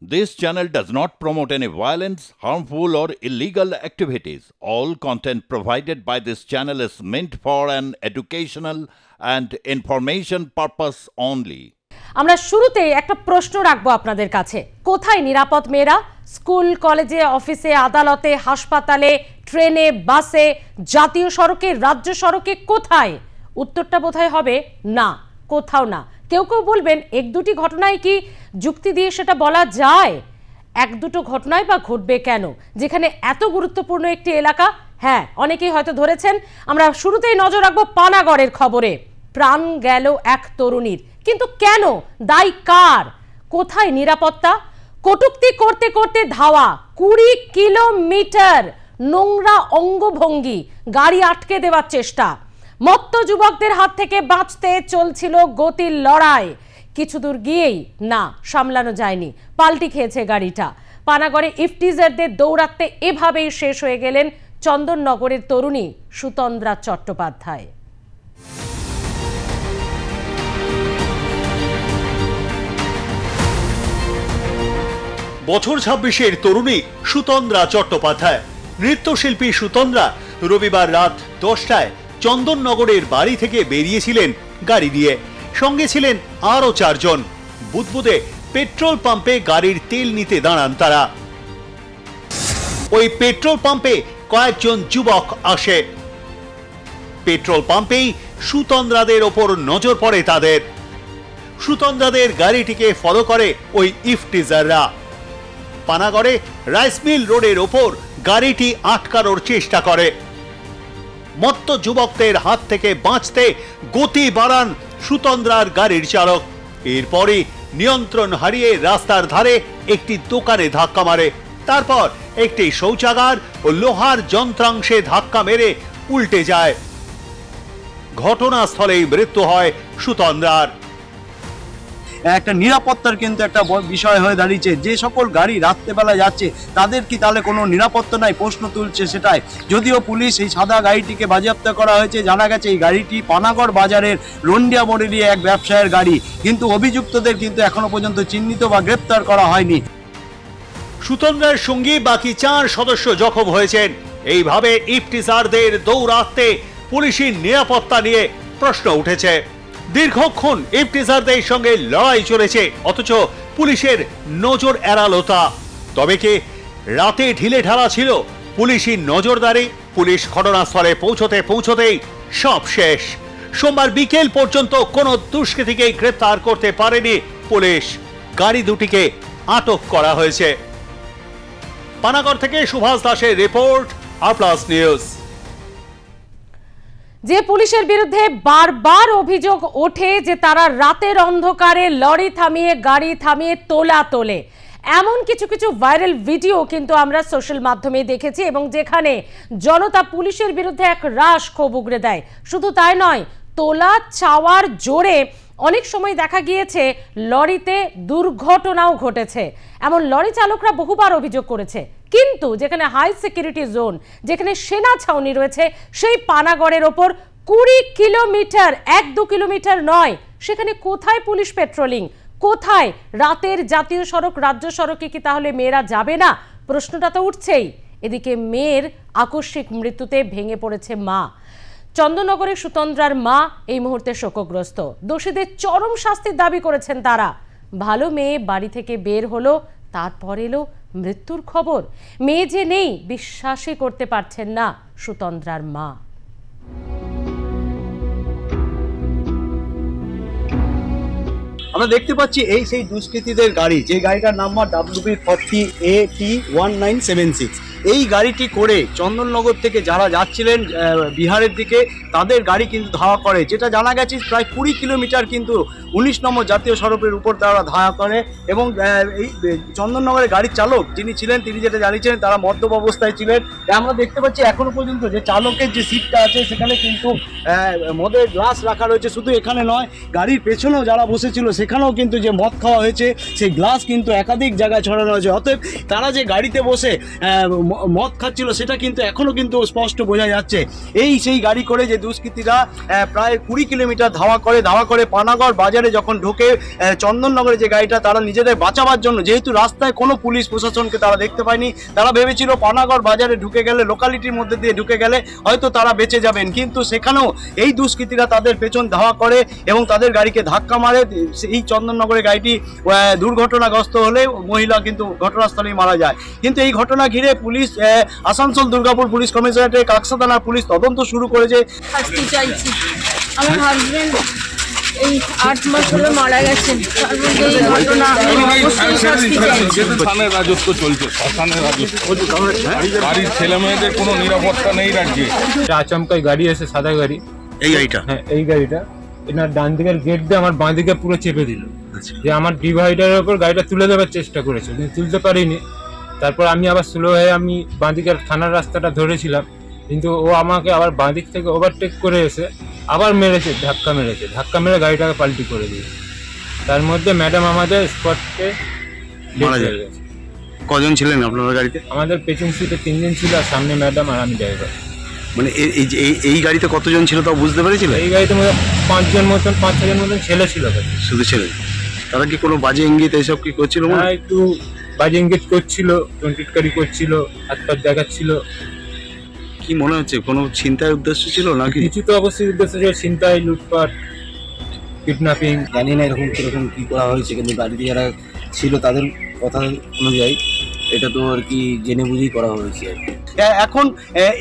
This channel does not promote any violence, harmful, or illegal activities. All content provided by this channel is meant for an educational and information purpose only. আমরা শুরুতে একটা প্রশ্ন রাখবো আপনাদের কাছে। কোথায় নিরাপদ মেয়েরা? স্কুল, কলেজে, অফিসে, আদালতে, হাসপাতালে, ট্রেনে, বাসে, জাতীয় সড়কে, রাজ্য সড়কে কোথায়? উত্তরটা বোধহয় হবে না, কোথাও না। কেউ কেউ বলবেন এক দুটি ঘটনায় কি যুক্তি দিয়ে সেটা বলা যায়? এক দুটো ঘটনায় বা ঘটবে কেন, যেখানে এত গুরুত্বপূর্ণ একটি এলাকা? হ্যাঁ, অনেকেই হয়তো ধরেছেন। আমরা শুরুতেই নজর রাখবো পানাগড়ের খবরে। প্রাণ গেল এক তরুণীর, কিন্তু কেন? দায় কার? কোথায় নিরাপত্তা? কটূক্তি করতে করতে ধাওয়া, 20 কিলোমিটার নোংরা অঙ্গভঙ্গি, গাড়ি আটকে দেওয়ার চেষ্টা। মত্ত যুবকদের হাত থেকে বাঁচতে চলছিল গতির লড়াই। কিছু দূর গিয়েই না সামলানো যায়নি, পাল্টি খেয়েছে গাড়িটা। পানাগড়ে ইফটিজারদের দৌড়াতে এভাবেই শেষ হয়ে গেলেন চন্দননগরের তরুণী সুতন্দ্রা চট্টোপাধ্যায়। বছর 26-এর তরুণী সুতন্দ্রা চট্টোপাধ্যায়। নৃত্যশিল্পী সুতন্দ্রা রবিবার রাত 10টায় চন্দননগরের বাড়ি থেকে বেরিয়েছিলেন গাড়ি দিয়ে। সঙ্গে ছিলেন আরও 4 জন। বুদবুদে পেট্রোল পাম্পে গাড়ির তেল নিতে দাঁড়ান তারা। ওই পেট্রোল পাম্পে কয়েকজন যুবক আসে। পেট্রোল পাম্পেই সুতন্দ্রাদের ওপর নজর পড়ে তাদের। সুতন্দ্রাদের গাড়িটিকে ফলো করে ওই ইফটিজাররা। পানাগড়ে রাইস মিল রোডের ওপর গাড়িটি আটকানোর চেষ্টা করে। মত্ত যুবকদের হাত থেকে বাঁচতে গতি বাড়ান সুতন্দ্রার গাড়ির চালক। এরপরই নিয়ন্ত্রণ হারিয়ে রাস্তার ধারে একটি দোকানে ধাক্কা মারে। তারপর একটি শৌচাগার ও লোহার যন্ত্রাংশে ধাক্কা মেরে উল্টে যায়। ঘটনাস্থলেই মৃত্যু হয় সুতন্দ্রার। একটা নিরাপত্তার কিন্তু একটা বিষয় হয়ে দাঁড়িয়েছে। যে সকল গাড়ি রাত্রেবেলা যাচ্ছে তাদের কি তাহলে কোনো নিরাপত্তা নাই, প্রশ্ন তুলছে সেটাই। যদিও পুলিশ এই সাদা গাড়িটিকে বাজেয়াপ্ত করা হয়েছে। জানা গেছে এই গাড়িটি পানাগড় বাজারের রন্ডিয়া মোড়েরই এক ব্যবসায়ের গাড়ি, কিন্তু অভিযুক্তদের কিন্তু এখনো পর্যন্ত চিহ্নিত বা গ্রেপ্তার করা হয়নি। সুতন্দ্রার সঙ্গে বাকি 4 সদস্য জখম হয়েছেন। এইভাবে ইফটিজারদের দৌড়াতে পুলিশের নিরাপত্তা নিয়ে প্রশ্ন উঠেছে। দীর্ঘক্ষণ ইফটিজারদের সঙ্গে লড়াই চলেছে, অথচ পুলিশের নজর এড়ালো তা। তবে কি রাতে ঢিলে ঢালা ছিল পুলিশের নজরদারি? পুলিশ ঘটনাস্থলে পৌঁছতেই সব শেষ। সোমবার বিকেল পর্যন্ত কোনো দুষ্কৃতীকে গ্রেপ্তার করতে পারেনি পুলিশ। গাড়ি দুটিকে আটক করা হয়েছে। পানাগড় থেকে সুভাষ দাসের রিপোর্ট, আর প্লাস নিউজ। যে পুলিশের বিরুদ্ধে বারবার অভিযোগ ওঠে যে তারা রাতের অন্ধকারে লরি থামিয়ে, গাড়ি থামিয়ে তোলা তোলে, এমন কিছু কিছু ভাইরাল ভিডিও কিন্তু আমরা সোশ্যাল মাধ্যমে দেখেছি, এবং যেখানে জনতা পুলিশের বিরুদ্ধে এক রাশ ক্ষোভ উগরে দেয়। শুধু তাই নয়, তোলা চাওয়ার জোরে অনেক সময় দেখা গিয়েছে লরিতে দুর্ঘটনাও ঘটেছে। এমন লরি চালকরা বহুবার অভিযোগ করেছে। কিন্তু যেখানে হাই সিকিউরিটি জোন, যেখানে সেনা ছাউনি রয়েছে, সেই পানাগড়ের ওপর 20 কিলোমিটার, 1-2 কিলোমিটার নয়, সেখানে কোথায় পুলিশ পেট্রোলিং? কোথায় রাতের জাতীয় সড়ক, রাজ্য সড়কে কি তাহলে মেয়েরা যাবে না? প্রশ্নটা তো উঠছেই। এদিকে মেয়ের আকস্মিক মৃত্যুতে ভেঙে পড়েছে মা। চন্দননগরের সুতন্দ্রার মা এই মুহূর্তে শোকগ্রস্ত। দোষীদের চরম শাস্তির দাবি করেছেন তারা। ভালো মেয়ে বাড়ি থেকে বের হলো, তারপর এলো মৃত্যুর খবর। মেয়ে যে নেই বিশ্বাসই করতে পারছেন না সুতন্দ্রার মা। আমরা দেখতে পাচ্ছি এই সেই দুষ্কৃতীদের গাড়ি, যে গাড়িটার নাম্বার WB40AT1976। এই গাড়িটি করে চন্দননগর থেকে যারা যাচ্ছিলেন বিহারের দিকে, তাদের গাড়ি কিন্তু ধাওয়া করে। যেটা জানা গেছে প্রায় 20 কিলোমিটার কিন্তু 19 নম্বর জাতীয় সড়কের উপর তারা ধাওয়া করে। এবং এই চন্দননগরের গাড়ির চালক যিনি ছিলেন, তিনি যেটা জানিয়েছিলেন তারা মদ্যপ অবস্থায় ছিলেন। আমরা দেখতে পাচ্ছি এখনো পর্যন্ত যে চালকের যে সিটটা আছে সেখানে কিন্তু মদের গ্লাস রাখা রয়েছে। শুধু এখানে নয়, গাড়ির পেছনেও যারা বসেছিল সেখানেও কিন্তু যে মদ খাওয়া হয়েছে সেই গ্লাস কিন্তু একাধিক জায়গায় ছড়ানো হয়েছে। অতএব তারা যে গাড়িতে বসে মদ খাচ্ছিল সেটা কিন্তু এখনো কিন্তু স্পষ্ট বোঝা যাচ্ছে। এই সেই গাড়ি করে যে দুষ্কৃতীরা প্রায় 20 কিলোমিটার ধাওয়া করে পানাগড় বাজারে যখন ঢোকে চন্দননগরে যে গাড়িটা, তারা নিজেদের বাঁচাবার জন্য, যেহেতু রাস্তায় কোনো পুলিশ প্রশাসনকে তারা দেখতে পায়নি, তারা ভেবেছিল পানাগড় বাজারে ঢুকে গেলে, লোকালিটির মধ্যে দিয়ে ঢুকে গেলে হয়তো তারা বেঁচে যাবেন, কিন্তু সেখানেও এই দুষ্কৃতীরা তাদের পেছন ধাওয়া করে এবং তাদের গাড়িকে ধাক্কা মারে। এই চন্দননগরে গাড়িটি দুর্ঘটনাগ্রস্ত হলে মহিলা কিন্তু ঘটনাস্থলেই মারা যায়। কিন্তু এই ঘটনা ঘিরে পুলিশ, আসানসোল দুর্গাপুর পুলিশ কমিশনারেটের কাকসা থানার পুলিশ তদন্ত শুরু করেছে। শাস্তি চাইছি, আমার হাজবেন্ড এই 8 মাস হলো মারা গেছেন, তার মধ্যে এই ঘটনা অবশ্যই শাস্তি চাইছি। থানার রাজত্ব চলছে, শ্মশানের রাজত্ব, বাড়ির ছেলে মেয়েদের কোনো নিরাপত্তা নেই রাজ্যে। আচমকাই গাড়ি এসে, সাদা গাড়ি, এই গাড়িটা, হ্যাঁ এই গাড়িটা এনার ডান দিকের গেট দিয়ে আমার বাঁ দিকে পুরো চেপে দিল, যে আমার ডিভাইডারের ওপর গাড়িটা তুলে দেওয়ার চেষ্টা করেছে, কিন্তু তুলতে পারিনি। তারপর আমি আবার স্লো হয়ে আমি বাঁ দিকের থানার রাস্তাটা ধরেছিলাম, কিন্তু ও আমাকে আবার বাঁ দিক থেকে ওভারটেক করে এসে আবার মেরেছে, ধাক্কা মেরে গাড়িটাকে পাল্টি করে দিয়েছে। তার মধ্যে ম্যাডাম আমাদের স্পটে মারা গেছে। কজন ছিলেন আপনার গাড়িতে? আমাদের পেছন সিটে 3 জন ছিল, আর সামনে ম্যাডাম আর আমি ড্রাইভার। মানে এই গাড়িতে কতজন ছিল তাও বুঝতে পেরেছিল? এই গাড়িতে মধ্যে 5 জন মতন, 5-6 জন মতন ছেলে ছিল। শুধু ছেলে? তারা কি কোনো বাজে ইঙ্গিত এইসব কি করছিল? একটু বাজে ইঙ্গিত করছিল, টোনটিটকারি করছিল, হাত পা দেখাচ্ছিল। কি মনে হচ্ছে কোনো ছিনতাই উদ্দেশ্য ছিল নাকি? কিছু তো অবশ্যই উদ্দেশ্য ছিল, ছিনতাই, লুটপাট, কিডন্যাপিং। জানি না এরকম কিরকম কী করা হয়েছে, কিন্তু গাড়িতে যারা ছিল তাদের কথা অনুযায়ী এটা তো আর কি জেনে বুঝেই করা হয়েছে আর কি। এখন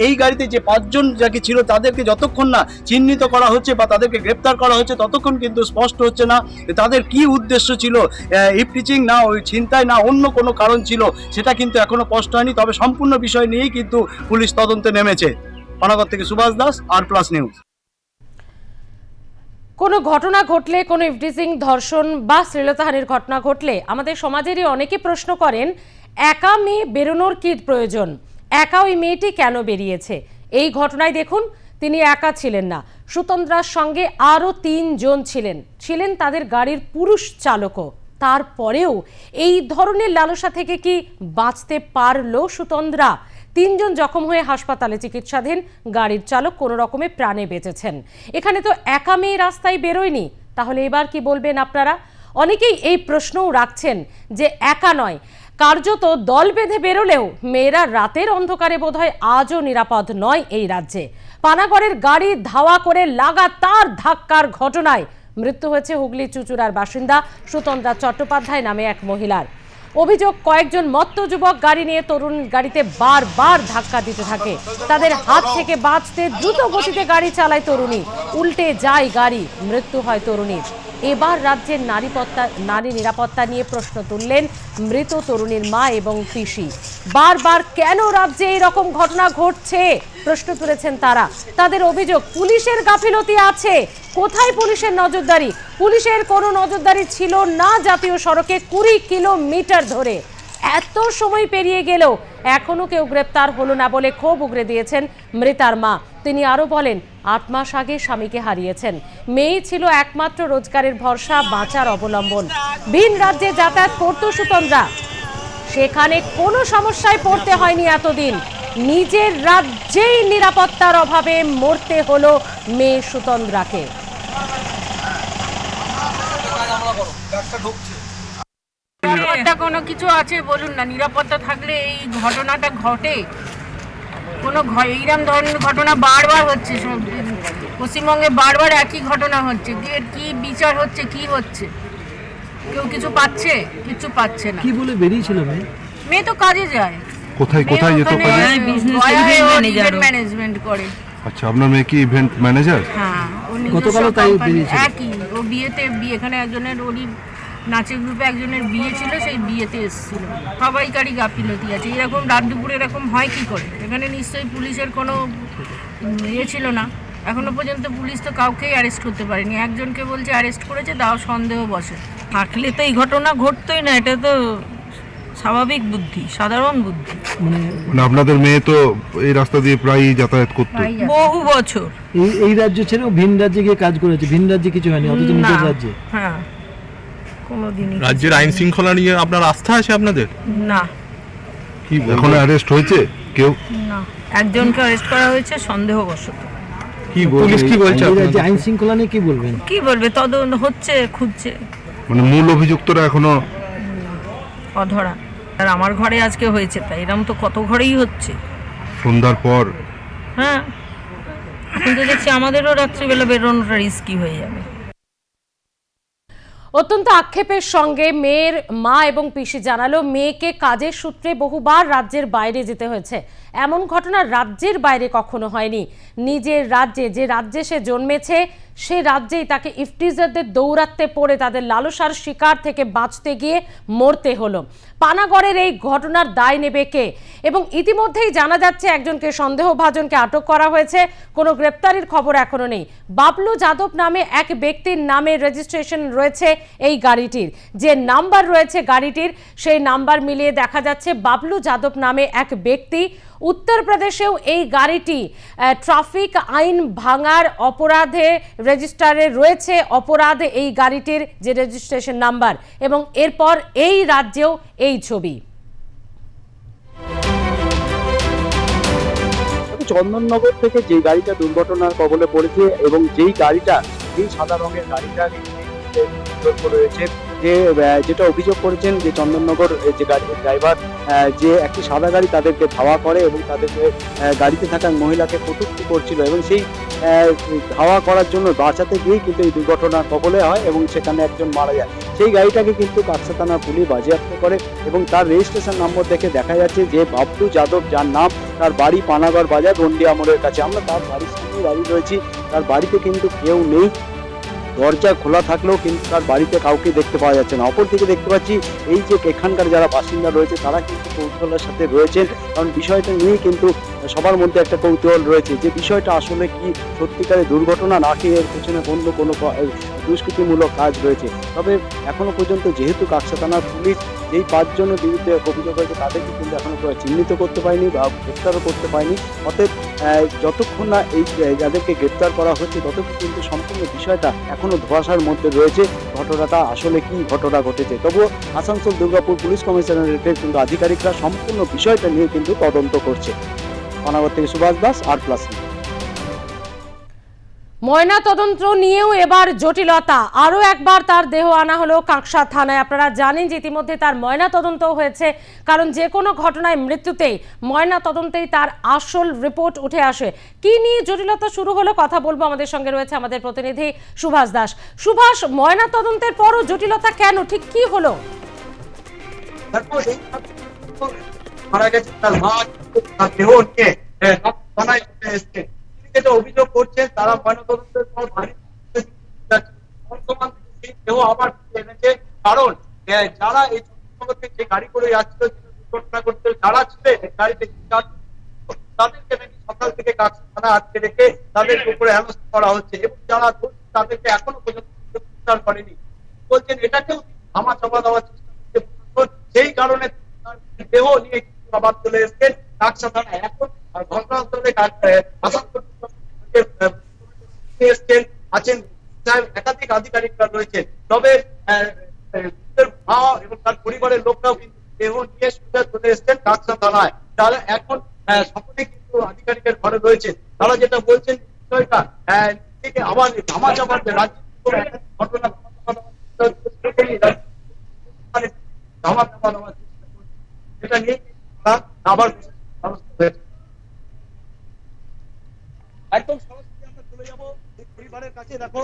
এই গাড়িতে যে 5 জন যাকে ছিল তাদেরকে যতক্ষণ না চিহ্নিত করা হচ্ছে বা তাদেরকে গ্রেপ্তার করা হচ্ছে ততক্ষণ কিন্তু স্পষ্ট হচ্ছে না তাদের কি উদ্দেশ্য ছিল, ইফটিচিং না ওই ছিনতাই না অন্য কোনো কারণ ছিল, সেটা কিন্তু এখনো স্পষ্ট হয়নি। তবে সম্পূর্ণ বিষয় নিয়েই কিন্তু পুলিশ তদন্তে নেমেছে। পানাগড় থেকে সুভাষ দাস, আর+ নিউজ। কোনো ঘটনা ঘটলে, কোনো ইফটিজিং, ধর্ষণ বা শ্লীলতাহানির ঘটনা ঘটলে আমাদের সমাজেরই অনেকে প্রশ্ন করেন, একা মেয়ে বেরোনোর কি প্রয়োজন, একা ওই মেয়েটি কেন বেরিয়েছে? এই ঘটনায় দেখুন, তিনি একা ছিলেন না, সুতন্দ্রার সঙ্গে আরও 3 জন ছিলেন তাদের গাড়ির পুরুষ চালকও। তারপরেও এই ধরনের লালসা থেকে কি বাঁচতে পারলো সুতন্দ্রা? 3 জন জখম হয়ে হাসপাতালে চিকিৎসাধীন, গাড়ির চালক কোনো রকমে প্রাণে বেঁচেছেন। এখানে তো একা মেয়ে রাস্তায় বেরোয়নি, তাহলে এবার কি বলবেন আপনারা? অনেকেই এই প্রশ্নও রাখছেন যে একা নয়, কার্যত দল বেঁধে বেরোলেও মেয়েরা রাতের অন্ধকারে বোধহয় আজও নিরাপদ নয় এই রাজ্যে। পানাগড়ের গাড়ি ধাওয়া করে লাগাতার ধাক্কার ঘটনায় মৃত্যু হয়েছে হুগলি চুঁচুড়ার বাসিন্দা সুতন্দ্রা চট্টোপাধ্যায় নামে এক মহিলার। অভিযোগ, কয়েকজন মত্ত যুবক গাড়ি নিয়ে তরুণ গাড়িতে বারবার ধাক্কা দিতে থাকে। তাদের হাত থেকে বাঁচতে দ্রুত গতিতে গাড়ি চালায় তরুণী, উল্টে যায় গাড়ি, মৃত্যু হয় তরুণীর। এবার রাজ্যের নারী নিরাপত্তা নিয়ে প্রশ্ন তুললেন মৃত তরুণীর মা এবং পিসি। বারবার কেন রাজ্যে এরকম ঘটনা ঘটছে প্রশ্ন তুলেছেন তারা। তাদের অভিযোগ, পুলিশের গাফিলতি আছে। কোথায় পুলিশের নজরদারি? পুলিশের কোনো নজরদারি ছিল না জাতীয় সড়কে 20 কিলোমিটার ধরে। এত সময় পেরিয়ে গেলেও এখনো কেউ গ্রেপ্তার হলো না বলে ক্ষোভ উগরে দিয়েছেন মৃতার মা। তিনি আরো বলেন, 8 মাস আগে স্বামীকে হারিয়েছেন। মেয়ে ছিল একমাত্র রোজগারের ভরসা, বাঁচার অবলম্বন। ভিন রাজ্যে যাতায়াত করত সুতন্দ্রা, সেখানে কোনো সমস্যায় পড়তে হয়নি এতদিন। নিজের রাজ্যেই নিরাপত্তার অভাবে মরতে হলো মেয়ে সুতন্দ্রাকে। নিরাপত্তা কোনো কিছু আছে বলুন না? নিরাপত্তা থাকলে এই ঘটনাটা ঘটে? কোনো এইরকম ধরনের ঘটনা বারবার হচ্ছে, পশ্চিমবঙ্গে বারবার একই ঘটনা হচ্ছে। কি বিচার হচ্ছে, কি হচ্ছে? কেউ কিছু পাচ্ছে? কিছু পাচ্ছে না। কি বলে বেরিয়েছিল মেয়ে? মেয়ে তো কাজে যায়। কোথায় যেত? ইভেন্ট ম্যানেজমেন্ট করে। আচ্ছা, আপনার মেয়ে কি ইভেন্ট ম্যানেজার? হ্যাঁ, গতকালও তাই বেরিয়েছিল। একই, ও বিয়েতে, এখানে একজনের, ওরই নাচের গ্রুপে একজনের বিয়ে ছিল, সেই বিয়েতে এসেছিল। সবাইকারই গাফিলতি আছে। এরকম রাত দুপুরে এরকম হয় কি করে? এখানে নিশ্চয়ই পুলিশের কোনো ছিল না। এখনো পর্যন্ত পুলিশ তো কাউকেই অ্যারেস্ট করতে পারেনি। একজনকে বলছে অ্যারেস্ট করেছে, তাও সন্দেহ বসে। থাকলে তো এই ঘটনা ঘটতোই না। এটা তো স্বাভাবিক বুদ্ধি, সাধারণ বুদ্ধি। মানে আপনাদের মেয়ে তো এই রাস্তা দিয়ে প্রায়ই যাতায়াত করতো বহু বছর। এই রাজ্য ছেড়ে ভিন রাজ্যে গিয়ে কাজ করেছে। ভিন রাজ্যে কিছু হয়নি, অথচ নিজের রাজ্যে। হ্যাঁ, কোনোদিনই। রাজ্যের আইন শৃঙ্খলা নিয়ে আপনার আস্থা আছে আপনাদের? না। কি এখন অ্যারেস্ট হয়েছে কেউ? না, একজনকে অ্যারেস্ট করা হয়েছে সন্দেহবশত। কি পুলিশ কি বলছে? আইন শৃঙ্খলা নিয়ে কি বলবেন? কি বলবে, তদন্ত হচ্ছে, খুঁজছে। মানে মূল অভিযুক্তরা এখনো অধরা। আর আমার ঘরে আজকে হয়েছে, তাই এরকম তো কত ঘরেই হচ্ছে সন্ধ্যার পর। হ্যাঁ, এখন তো দেখছি আমাদেরও রাত্রিবেলা বেরোনোটা রিস্কি হয়ে যাবে। অত্যন্ত আক্ষেপের সঙ্গে মেয়ের মা এবং পিসি জানালো, মেয়েকে কাজের সূত্রে বহুবার রাজ্যের বাইরে যেতে হয়েছে। এমন ঘটনা রাজ্যের বাইরে কখনো হয়নি। নিজের রাজ্যে, যে রাজ্যে সে জন্মেছে, সে রাজ্যেই তাকে ইফটিজারদের দৌরাত্মে পড়ে তাদের লালসার শিকার থেকে বাঁচতে গিয়ে মরতে হলো। পানাগড়ের এই ঘটনার দায় নেবে কে? এবং ইতিমধ্যেই জানা যাচ্ছে একজনকে সন্দেহভাজনকে আটক করা হয়েছে। কোনো গ্রেপ্তারির খবর এখনো নেই। বাবলু যাদব নামে এক ব্যক্তির নামে রেজিস্ট্রেশন রয়েছে এই গাড়িটির। যে নাম্বার রয়েছে গাড়িটির, সেই নাম্বার মিলিয়ে দেখা যাচ্ছে বাবলু যাদব নামে এক ব্যক্তি। উত্তরপ্রদেশেও এই গাড়িটি ট্রাফিক আইন ভাঙার অপরাধে রেজিস্টারে রয়েছে। অপরাধে এই গাড়িটির যে রেজিস্ট্রেশন নাম্বার, এবং এরপর এই রাজ্যেও এই ছবি। চন্দননগর থেকে যে গাড়িটা দুর্ঘটনার কবলে পড়েছে এবং যেই গাড়িটা, যেই সাদা রঙের গাড়িটা রয়েছে, যেটা অভিযোগ করেছেন যে চন্দননগর যে গাড়ির ড্রাইভার, যে একটি সাদা গাড়ি তাদেরকে ধাওয়া করে এবং তাদেরকে গাড়িতে থাকা মহিলাকে কটূক্তি করছিল, এবং সেই ধাওয়া করার জন্য বাঁচাতে গিয়েই কিন্তু এই দুর্ঘটনার কবলে হয় এবং সেখানে একজন মারা যায়। সেই গাড়িটাকে কিন্তু কাকসা থানার পুলিশ বাজেয়াপ্ত করে এবং তার রেজিস্ট্রেশন নম্বর দেখে দেখা যাচ্ছে যে বাবলু যাদব, যার নাম, তার বাড়ি পানাগড় বাজার রন্ডিয়া মোড়ের কাছে। আমরা তার বাড়ির সামনে দাঁড়িয়ে রয়েছি, তার বাড়িতে কিন্তু কেউ নেই। দরজা খোলা থাকলেও কিন্তু তার বাড়িতে কাউকে দেখতে পাওয়া যাচ্ছে না। অপরদিকে দেখতে পাচ্ছি এই যে এখানকার যারা বাসিন্দা রয়েছে তারা কিন্তু কৌতূহলের সাথে রয়েছেন, কারণ বিষয়টা নিয়ে কিন্তু সবার মধ্যে একটা কৌতূহল রয়েছে যে বিষয়টা আসলে কি সত্যিকারের দুর্ঘটনা নাকি এর পেছনে কোনো দুষ্কৃতিমূলক কাজ রয়েছে। তবে এখনো পর্যন্ত যেহেতু কাকসা থানার পুলিশ যেই 5 জনের বিরুদ্ধে অভিযোগ হয়েছে তাদেরকে কিন্তু এখনো চিহ্নিত করতে পারেনি বা গ্রেপ্তারও করতে পারেনি। অতএব যতক্ষণ না এই যাদেরকে গ্রেপ্তার করা হচ্ছে ততক্ষণ কিন্তু সম্পূর্ণ বিষয়টা এখনো ধোঁয়াশার মধ্যে রয়েছে, ঘটনাটা আসলে কি ঘটনা ঘটেছে। তবুও আসানসোল দুর্গাপুর পুলিশ কমিশনারেটের কিন্তু আধিকারিকরা সম্পূর্ণ বিষয়টা নিয়ে কিন্তু তদন্ত করছে। পানাগড় থেকে সুভাষ দাস, R+। ময়না তদন্ত নিয়েও এবার জটিলতা। আরও একবার তার দেহ আনা হলো কাকসা থানায়। আপনারা জানেন যে ইতিমধ্যে তার ময়না তদন্ত হয়েছে, কারণ যে কোনো ঘটনায় মৃত্যুতেই ময়না তদন্তেই তার আসল রিপোর্ট উঠে আসে। কি নিয়ে জটিলতা শুরু হলো, কথা বলবো। আমাদের সঙ্গে রয়েছে আমাদের প্রতিনিধি সুভাষ দাস। সুভাষ, ময়না তদন্তের পরও জটিলতা কেন, ঠিক কি হলো? মারা গেছে তার মা, তার দেহ নিয়ে থানায় এসেছে। যেটা অভিযোগ করছেন তারা ময়নাতদন্তের পর বর্তমান দেহ আবার এনেছে, কারণ যারা এই যে গাড়ি করে যাচ্ছিল, দুর্ঘটনা করতে যারা ছিলেন গাড়িতে, তাদেরকে নাকি সকাল থেকে কাকসা থানা আটকে রেখে তাদেরকে উপরে হেনস্থা করা হচ্ছে এবং যারা তাদেরকে এখনো পর্যন্ত গ্রেফতার করেনি। বলছেন এটাকেও ধামা চাপা দেওয়ার চেষ্টা করছে, সেই কারণে দেহ নিয়ে আবার চলে এসছেন কাকসা থানায়। এখন ঘটনাস্থলে আছেন একাধিক আধিকারিকরা রয়েছেন, তবে মা এবং তার পরিবারের লোকরাও কিন্তু দেহ নিয়ে সোজা চলে এসছেন কাকসা থানায়। তারা এখন সকলে কিন্তু আধিকারিকের ঘরে রয়েছে। তারা যেটা বলছেন বিষয়টা থেকে আবার ধামা চাপার যে রাজ্য ঘটনা ধামা চাপা দেওয়ার চেষ্টা করছে, সেটা নিয়ে আবার ব্যবস্থা হয়েছে। একদম সরাসরি আমরা চলে যাবো পরিবারের কাছে। দেখো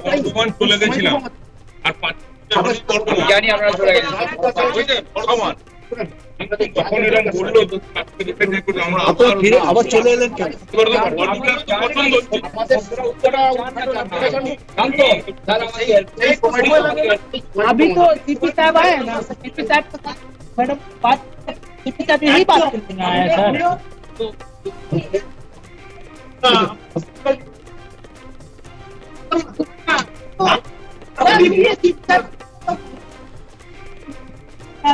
বর্ধমান চলে গেছিলাম, আর জানি আমরা চলে গেছি বর্ধমান। যখন এরকম বললো আমরা আবার চলে এলেন কেন? अभी तो सीपी साहब आए ना, सीपी साहब के साथ मैडम बात, सीपी साहब यही बात करने आए सर।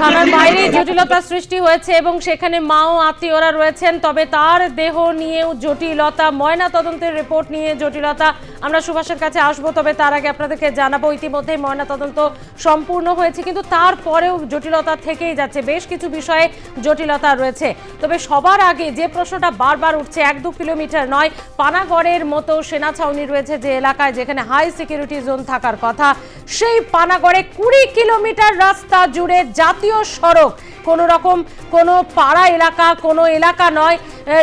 থানার বাইরে জটিলতা সৃষ্টি হয়েছে এবং সেখানে মাও আত্মীয়রা রয়েছেন, তবে তার দেহ নিয়েও জটিলতা, ময়না তদন্তের রিপোর্ট নিয়ে জটিলতা। আমরা সুভাষের কাছে আসবো, তবে তার আগে আপনাদেরকে জানাবো ইতিমধ্যে ময়না তদন্ত সম্পূর্ণ হয়েছে, কিন্তু তারপরেও জটিলতা থেকেই যাচ্ছে, বেশ কিছু বিষয়ে জটিলতা রয়েছে। তবে সবার আগে যে প্রশ্নটা বারবার উঠছে, 1-2 কিলোমিটার নয়, পানাগড়ের মতো সেনা ছাউনি রয়েছে যে এলাকায়, যেখানে হাই সিকিউরিটি জোন থাকার কথা, সেই পানাগড়ে 20 কিলোমিটার রাস্তা জুড়ে জাতীয় সড়ক, কোনো রকম কোনো পাড়া এলাকা, কোনো এলাকা নয়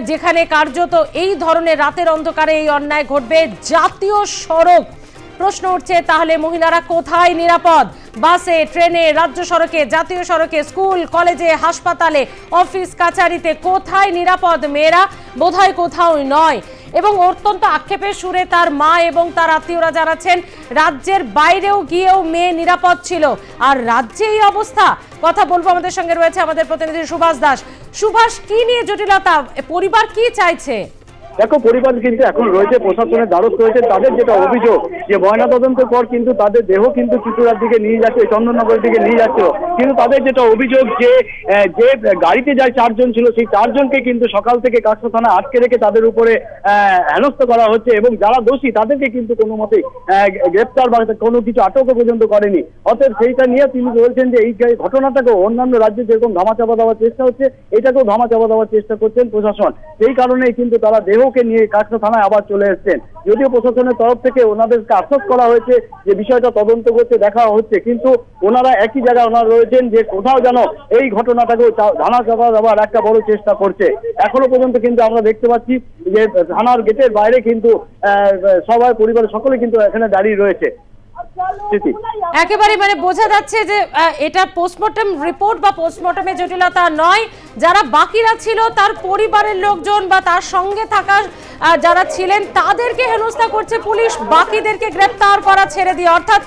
যেখানে কার্যত এই ধরনের রাতের অন্ধকারে এই অন্যায় ঘটবে, জাতীয় সড়ক। প্রশ্ন উঠছে, তাহলে মহিলারা কোথায় নিরাপদ? বাসে, ট্রেনে, রাজ্য সড়কে, জাতীয় সড়কে, স্কুল, কলেজে, হাসপাতালে, অফিস কাছারিতে কোথায় নিরাপদ মেয়েরা? বোধহয় কোথাও নয়। এবং অত্যন্ত আক্ষেপের সুরে তার মা এবং তার আত্মীয়রা জানাচ্ছেন, রাজ্যের বাইরেও গিয়েও মেয়ে নিরাপদ ছিল, আর রাজ্যে এই অবস্থা। কথা বলবো, আমাদের সঙ্গে রয়েছে আমাদের প্রতিনিধি সুভাষ দাস। সুভাষ, কি নিয়ে জটিলতা, পরিবার কি চাইছে? দেখো, পরিবার কিন্তু এখন রয়েছে প্রশাসনের দ্বারস্থ হয়েছে। তাদের যেটা অভিযোগ যে ময়নাতদন্তের পর কিন্তু তাদের দেহ কিন্তু ত্রিপুরার দিকে নিয়ে যাচ্ছে, চন্দননগরের দিকে নিয়ে যাচ্ছে, কিন্তু তাদের যেটা অভিযোগ যে গাড়িতে যায় 4 জন ছিল, সেই 4 জনকে কিন্তু সকাল থেকে কাকসা থানা আটকে রেখে তাদের উপরে হেনস্থা করা হচ্ছে, এবং যারা দোষী তাদেরকে কিন্তু কোনো মতেই গ্রেপ্তার বা কোনো কিছু আটকও পর্যন্ত করেনি। অতএব সেইটা নিয়ে তিনি বলছেন যে এই ঘটনাটাকেও অন্যান্য রাজ্যে যেরকম ধামাচাপা দেওয়ার চেষ্টা হচ্ছে, এটাকেও ধামাচাপা দেওয়ার চেষ্টা করছেন প্রশাসন। সেই কারণেই কিন্তু তারা দেহকে নিয়ে কাকসা থানায় আবার চলে এসেছেন। যদিও প্রশাসনের তরফ থেকে ওনাদেরকে আশ্বস্ত করা হয়েছে যে বিষয়টা তদন্ত করতে দেখা হচ্ছে, কিন্তু ওনারা একই জায়গায় ওনারা রয়েছেন যে কোথাও যেন এই ঘটনাটাকেও ধামাচাপা দেওয়ার একটা বড় চেষ্টা করছে। এখনো পর্যন্ত কিন্তু আমরা দেখতে পাচ্ছি যে থানার গেটের বাইরে কিন্তু সবাই, পরিবারের সকলে কিন্তু এখানে দাঁড়িয়ে রয়েছে। একেবারে মানে বোঝা যাচ্ছে যে এটা পোস্টমর্টম রিপোর্ট বা পোস্টমর্টমে জটিলতা নয়, যারা বাকিরা ছিল তার পরিবারের লোকজন বা তার সঙ্গে থাকা যারা ছিলেন তাদেরকে হেনস্থা করছে পুলিশ, বাকিদেরকে গ্রেপ্তার করা ছেড়ে দিয়ে। অর্থাৎ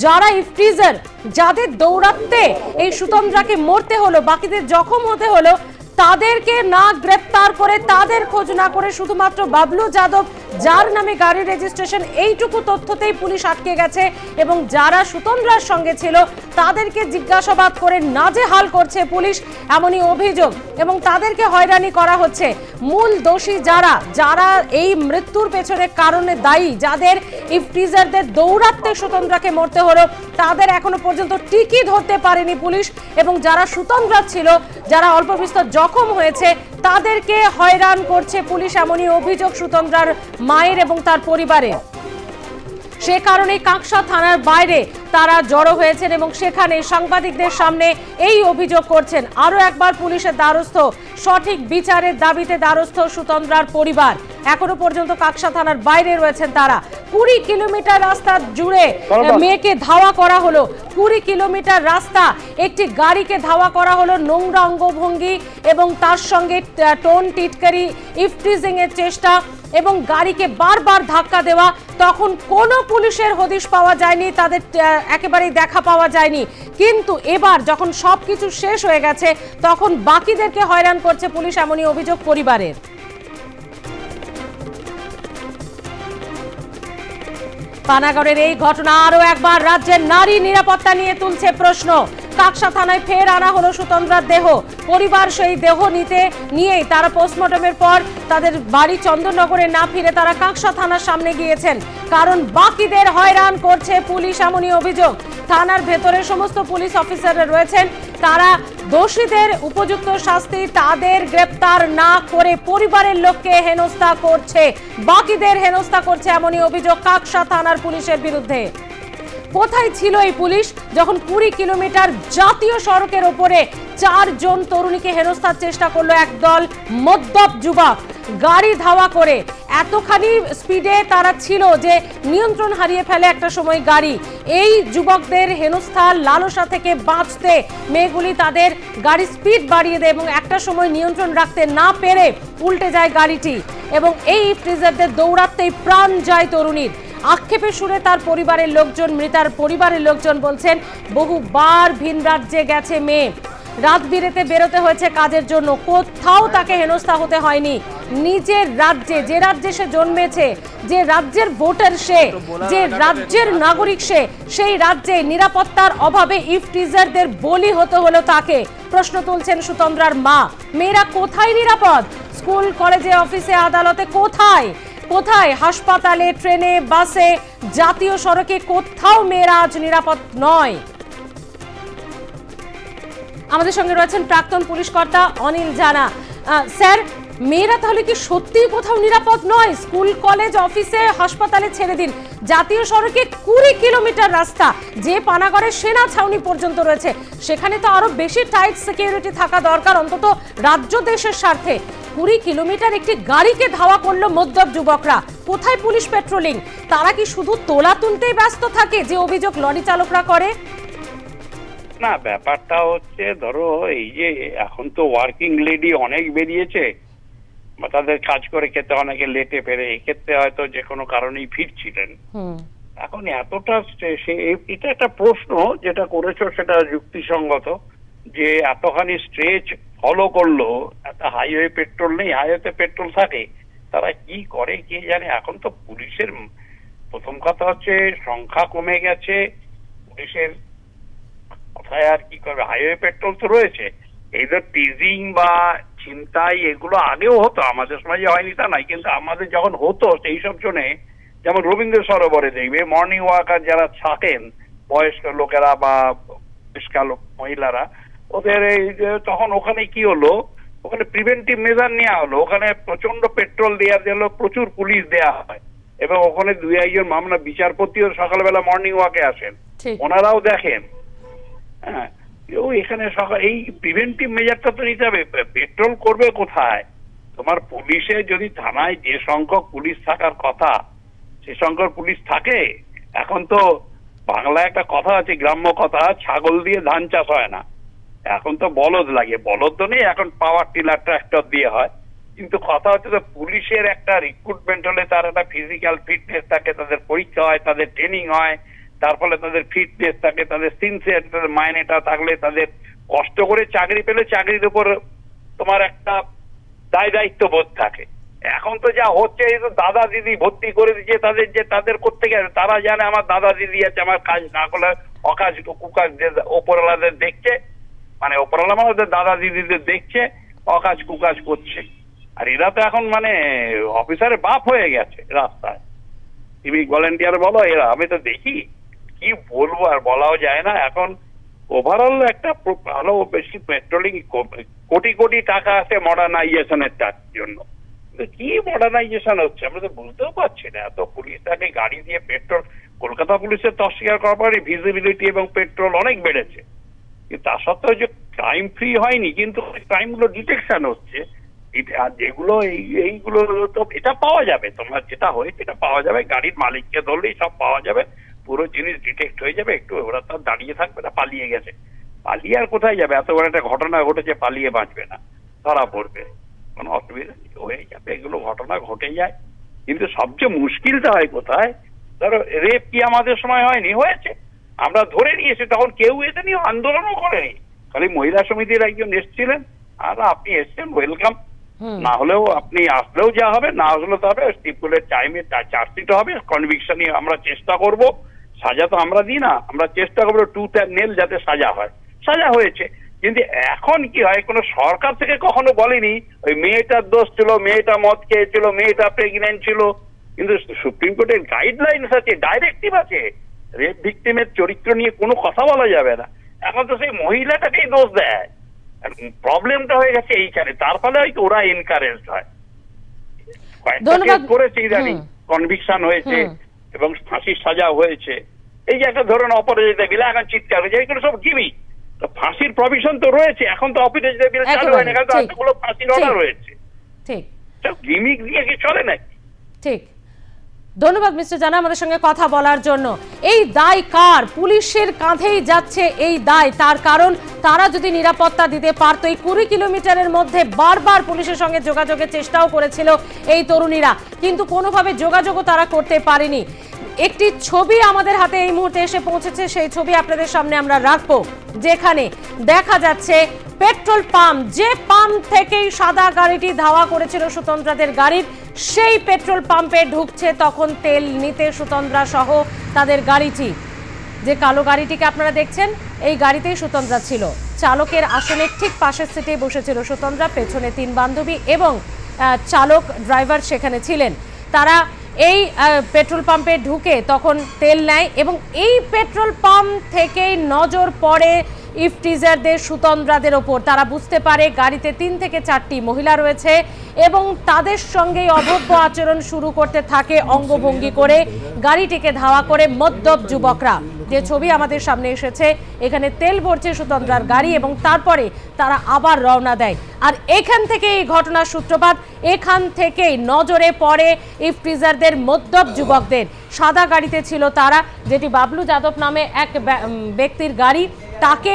যারা ইফটিজার, যাদের দৌড়াতে এই সুতন্দ্রাকে মরতে হলো, বাকিদের জখম হতে হলো, তাদেরকে না গ্রেপ্তার করে, তাদের খোঁজ না করে, শুধুমাত্র বাবলু যাদব যার নামে গাড়ির রেজিস্ট্রেশন, এইটুকু তথ্যতেই পুলিশ আটকে গেছে, এবং যারা সুতন্দ্রার সঙ্গে ছিল তাদেরকে জিজ্ঞাসাবাদ করে নাজেহাল করছে পুলিশ, এমনই অভিযোগ, এবং তাদেরকে হয়রানি করা হচ্ছে। মূল দোষী যারা, যারা এই মৃত্যুর পেছনে কারণে দায়ী, যাদের ইফটিজারদের দৌড়াতে সুতন্দ্রাকে মরতে হলো, তাদের এখনো পর্যন্ত টিকি ধরতে পারেনি পুলিশ, এবং যারা সুতন্দ্রা ছিল, যারা অল্প বিস্তর জখম হয়েছে, তাদেরকে হয়রান করছে পুলিশ, এমনই অভিযোগ সুতন্দ্রার মায়ের এবং তার পরিবারের। সে কারণে কাকসা থানার বাইরে তারা জড়ো হয়েছেন এবং সেখানে সাংবাদিকদের সামনে এই অভিযোগ করছেন। আরো একবার পুলিশের দ্বারস্থ, সঠিক বিচারের দাবিতে দ্বারস্থ সুতন্দ্রার পরিবার। এখনো পর্যন্ত কাকসা থানার বাইরে রয়েছেন তারা। 20 কিলোমিটার রাস্তা জুড়ে মেয়েকে ধাওয়া করা হলো, 20 কিলোমিটার রাস্তা একটি গাড়িকে ধাওয়া করা হলো, নোংরা অঙ্গভঙ্গি এবং তার সঙ্গে টোন টিটকারি, ইফটিজিং এর চেষ্টা এবং গাড়িকে বারবার ধাক্কা দেওয়া। তখন কোনো পুলিশের হদিশ পাওয়া যায়নি, তাদের একেবারেই দেখা পাওয়া যায়নি। কিন্তু এবার যখন সবকিছু শেষ হয়ে গেছে, তখন বাকিদেরকে হয়রান করছে পুলিশ, এমনই অভিযোগ পরিবারের। পানাগড়ের এই ঘটনা আরো একবার রাজ্যের নারী নিরাপত্তা নিয়ে তুলছে প্রশ্ন। কাকসা থানায় ফের আনা হলো সুতন্দ্রার দেহ। পরিবার সেই দেহ নিয়েই তারা পোস্টমর্টমের পর তাদের বাড়ি চন্দননগরে না ফিরে তারা কাকসা থানার সামনে গিয়েছেন, কারণ বাকিদের হয়রান করছে পুলিশ, এমনই অভিযোগ। থানার ভেতরে সমস্ত পুলিশ অফিসাররা রয়েছেন, তারা দোষীদের উপযুক্ত শাস্তি, তাদের গ্রেপ্তার না করে পরিবারের লোককে হেনস্থা করছে, বাকিদের হেনস্থা করছে, এমনই অভিযোগ কাকসা থানার পুলিশের বিরুদ্ধে। কোথায় ছিল এই পুলিশ যখন 20 কিলোমিটার জাতীয় সড়কের ওপরে 4 জন তরুণীকে হেনস্থার চেষ্টা করলো একদল মদ্যপ যুবক গাড়ি ধাওয়া করে? এতখানি স্পিডে তারা ছিল যে নিয়ন্ত্রণ হারিয়ে ফেলে একটা সময় গাড়ি। এই যুবকদের হেনস্থার লালসা থেকে বাঁচতে মেয়েগুলি তাদের গাড়ির স্পিড বাড়িয়ে দেয় এবং একটা সময় নিয়ন্ত্রণ রাখতে না পেরে উল্টে যায় গাড়িটি, এবং এই ইফটিজারদের দৌড়াতেই প্রাণ যায় তরুণীর। আক্ষেপের সুরে তার পরিবারের লোকজন, মৃতার পরিবারের লোকজন বলছেন, বহুবার ভিন রাজ্যে গেছে মেয়ে, রাত বিরেতে বেরোতে হয়েছে কাজের জন্য, কোথাও তাকে হেনস্থা হতে হয়নি। নিজের রাজ্যে, যে রাজ্যে সে জন্মেছে, যে রাজ্যের ভোটার সে, যে রাজ্যের নাগরিক সে, সেই রাজ্যে নিরাপত্তার অভাবে ইফটিজারদের বলি হতে হলো তাকে। প্রশ্ন তুলছেন সুতন্দ্রার মা। মেয়েরা কোথায় নিরাপদ? স্কুল, কলেজে, অফিসে, আদালতে কোথায়? কোথায়? হাসপাতালে, ট্রেনে, বাসে, জাতীয় সড়কে কোথাও মেয়েরা আজ নিরাপদ নয়। আমাদের সঙ্গে রয়েছেন প্রাক্তন পুলিশ কর্তা অনিল জানা। স্যার, মেয়েরা তাহলে কি সত্যিই কোথাও নিরাপদ নয়? স্কুল, কলেজ, অফিসে, হাসপাতালে ছেড়ে দিন, জাতীয় সড়কে 20 কিলোমিটার রাস্তা, যে পানাগড়ের সেনা ছাউনি পর্যন্ত রয়েছে, সেখানে তো আরো বেশি টাইট সিকিউরিটি থাকা দরকার, অন্তত রাজ্য দেশের স্বার্থে। 20 কিলোমিটার একটি গাড়িকে ধাওয়া করলো মদ্যপ যুবকরা। কোথায় পুলিশ পেট্রোলিং? তারা কি শুধু তোলা তুলতেই ব্যস্ত থাকে, যে অভিযোগ লরি চালকরা করে? না, ব্যাপারটা হচ্ছে ধরো এই যে এখন তো ওয়ার্কিং লেডি অনেক বেরিয়েছে, তাদের কাজ করে খেতে অনেকে লেটে পেরে, এক্ষেত্রে হয়তো যে কোনো কারণেই ফিরছিলেন। এখন এতটা এটা একটা প্রশ্ন যেটা করেছো, সেটা যুক্তিসঙ্গত যে এতখানি স্ট্রেচ ফলো করলো, এত হাইওয়ে পেট্রোল নেই, হাইওয়েতে পেট্রোল থাকে, তারা কি করে কে জানে। এখন তো পুলিশের প্রথম কথা হচ্ছে সংখ্যা কমে গেছে, পুলিশের কোথায় আর কি করবে, হাইওয়ে পেট্রোল তো রয়েছে। এই যে টিজিং বা ছিনতাই এগুলো আগেও হতো, আমাদের সমাজে হয়নি তা নাই, কিন্তু আমাদের যখন হতো সেই সব জন্যে, যেমন রবীন্দ্র সরোবরে দেখবে মর্নিং ওয়াকার যারা থাকেন, বয়স্ক লোকেরা বা বয়স্ক মহিলারা, ওদের এই তখন ওখানে কি হলো, ওখানে প্রিভেন্টিভ মেজার নেওয়া হলো, ওখানে প্রচন্ড পেট্রোল দেওয়া হলো, প্রচুর পুলিশ দেওয়া হয়, এবং ওখানে 2-1 মামলা বিচারপতিও সকালবেলা মর্নিং ওয়াকে আসেন, ওনারাও দেখেন। হ্যাঁ, এখানে সকাল এই প্রিভেন্টিভ মেজারটা তো নিতে হবে। পেট্রোল করবে কোথায়? তোমার পুলিশে যদি থানায় যে সংখ্যক পুলিশ থাকার কথা সে সংখ্যক পুলিশ থাকে। এখন তো বাংলায় একটা কথা আছে, গ্রাম্য কথা, ছাগল দিয়ে ধান চাষ হয় না, এখন তো বলদ লাগে। বলদ তো নেই, এখন পাওয়ার টিলার ট্রাক্টর দিয়ে হয়। কিন্তু কথা হচ্ছে তো পুলিশের একটা রিক্রুটমেন্ট হলে তার একটা ফিজিক্যাল ফিটনেস থাকে, তাদের পরীক্ষা হয়, তাদের ট্রেনিং হয়, তার ফলে তাদের ফিটনেস থাকে, তাদের সিনসিয়ার, তাদের মাইনেটা থাকলে, তাদের কষ্ট করে চাকরি পেলে চাকরির উপর তোমার একটা দায় দায়িত্ব বোধ থাকে। এখন তো যা হচ্ছে, এই তো দাদা দিদি ভর্তি করে দিচ্ছে তাদের, যে তাদের করতে গেছে তারা জানে আমার দাদা দিদি আছে, আমার কাজ না করলে অকাজ কুকাজ ওপরওয়ালাদের দেখছে, মানে ওপরওয়ালা মানে ওদের দাদা দিদিদের দেখছে অকাজ কুকাজ করছে। আর এরা তো এখন মানে অফিসারের বাপ হয়ে গেছে রাস্তায়, সিভিক ভলেন্টিয়ার বলো এরা, আমি তো দেখি, কি বলবো আর বলাও যায় না। এখন ওভারঅল একটা ভালো বেশি পেট্রোলিং, কোটি কোটি টাকা আছে মডার্নাইজেশনের জন্য, কি মডার্নাইজেশন হচ্ছে আমরা তো বুঝতেও পারছি না। এত পুলিশ থাকে, গাড়ি দিয়ে পেট্রোল, কলকাতা পুলিশের তো অস্বীকার করার পরে ভিজিবিলিটি এবং পেট্রোল অনেক বেড়েছে, কিন্তু তা সত্ত্বেও যে ক্রাইম ফ্রি হয়নি, কিন্তু ক্রাইম গুলো ডিটেকশন হচ্ছে। আর যেগুলো এইগুলো তো এটা পাওয়া যাবে, তোমার যেটা হয়েছে এটা পাওয়া যাবে, গাড়ির মালিককে ধরলেই সব পাওয়া যাবে, পুরো জিনিস ডিটেক্ট হয়ে যাবে। একটু ওরা তো দাঁড়িয়ে থাকবে না, পালিয়ে গেছে, পালিয়ে আর কোথায় যাবে? এত বড় একটা ঘটনা ঘটেছে, পালিয়ে বাঁচবে না, ধরা পড়বে, কোনো অসুবিধা হয়ে যাবে, এগুলো ঘটনা ঘটে যায়। কিন্তু সবচেয়ে মুশকিলটা হয় কোথায়? ধরো রেপ কি আমাদের সময় হয়নি? হয়েছে, আমরা ধরে নিয়েছি, তখন কেউ এটা নিয়ে আন্দোলনও করেনি, খালি মহিলা সমিতির একজন এসেছিলেন, আর আপনি এসছেন ওয়েলকাম, না হলেও আপনি আসলেও যা হবে, না আসলেও তো হবে, স্টিপুলের টাইমে চার্জশিট হবে, কনভিকশন আমরা চেষ্টা করব, সাজা তো আমরা দিই না, আমরা চেষ্টা করবো টুথ অ্যান্ড নেল যাতে সাজা হয়, সাজা হয়েছে। কিন্তু এখন কি হয়, কোনো সরকার থেকে কখনো বলেনি ওই মেয়েটার দোষ ছিল, মেয়েটা মদ খেয়েছিল, মেয়েটা প্রেগনেন্ট ছিল, কিন্তু সুপ্রিম কোর্টের গাইডলাইনস আছে, ডাইরেক্টিভ আছে, রেপ ভিক্টিমের চরিত্র নিয়ে কোনো কথা বলা যাবে না। এখন তো সেই মহিলাটাকেই দোষ দেয়, প্রবলেমটা হয়ে গেছে এইখানে, তার ফলে হয়তো ওরা এনকারেজ হয়। করেছে ইদানিং, কনভিকশন হয়েছে এবং ফাঁসির সাজা হয়েছে। এই যে একটা ধরুন অপরাজিতা বিল, এখন চিৎকার হয়েছে, এগুলো সব গিমি, ফাঁসির প্রভিশন তো রয়েছে, এখন তো অপরাজিতা বিল চালু হয় না, কারণ এতগুলো ফাঁসির অর্ডার রয়েছে, ঠিক গিমিক দিয়ে কি চলে নাকি? ঠিক, ধন্যবাদ মিস্টার জানা আমাদের সঙ্গে কথা বলার জন্য। এই দায় কার? পুলিশের কাঁধেই যাচ্ছে এই দায়, তার কারণ তারা যদি নিরাপত্তা দিতে পারত, এই 20 কিলোমিটারের মধ্যে বারবার পুলিশের সঙ্গে যোগাযোগের চেষ্টাও করেছিল এই তরুণীরা, কিন্তু কোনোভাবে যোগাযোগও তারা করতে পারেনি। একটি ছবি আমাদের হাতে এই মুহূর্তে এসে পৌঁছেছে, সেই ছবি আপনাদের সামনে আমরা রাখবো, যেখানে দেখা যাচ্ছে পেট্রোল পাম্প, যে পাম্প থেকেই সাদা গাড়িটি ধাওয়া করেছিল সুতন্দ্রাদের গাড়ির, সেই পেট্রোল পাম্পে ঢুকছে তখন তেল নিতে সুতন্দ্রা সহ তাদের গাড়িটি। যে কালো গাড়িটিকে আপনারা দেখছেন, এই গাড়িতেই সুতন্দ্রা ছিল। চালকের আসনের ঠিক পাশের সিটে বসেছিল সুতন্দ্রা, পেছনে 3 বান্ধবী এবং চালক ড্রাইভার সেখানে ছিলেন। তারা এই পেট্রোল পাম্পে ঢুকে তখন তেল নেয় এবং এই পেট্রোল পাম্প থেকেই নজর পড়ে ইফটিজারদের, সুতন্দ্রাদের ওপর। তারা বুঝতে পারে গাড়িতে 3 থেকে 4টি মহিলা রয়েছে এবং তাদের সঙ্গে অভব্য আচরণ শুরু করতে থাকে অঙ্গভঙ্গি করে, গাড়িটিকে ধাওয়া করে মদ্যপ যুবকরা। যে ছবি আমাদের সামনে এসেছে, এখানে তেল ভরছে সুতন্দ্রার গাড়ি এবং তারপরে তারা আবার রওনা দেয়। আর এখান থেকে এই ঘটনার সূত্রপাত, এখান থেকেই নজরে পড়ে ইফটিজারদের, মদ্যপ যুবকদের। সাদা গাড়িতে ছিল তারা, যেটি বাবলু যাদব নামে এক ব্যক্তির গাড়ি। তাকে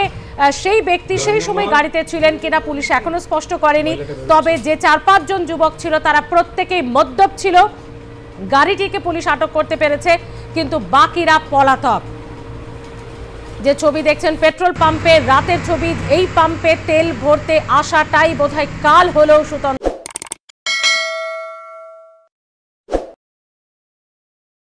সেই ব্যক্তি সেই সময় গাড়িতে ছিলেন কিনা পুলিশ এখনো স্পষ্ট করেনি, তবে যে 4-5 জন যুবক ছিল তারা প্রত্যেকেই মদ্যপ ছিল। গাড়িটিকে পুলিশ আটক করতে পেরেছে, কিন্তু বাকিরা পলাতক। যে ছবি দেখছেন পেট্রোল পাম্পে রাতের ছবি, এই পাম্পে তেল ভরতে আসাটাই বোধহয় কাল হলেও সুতন্দ্রা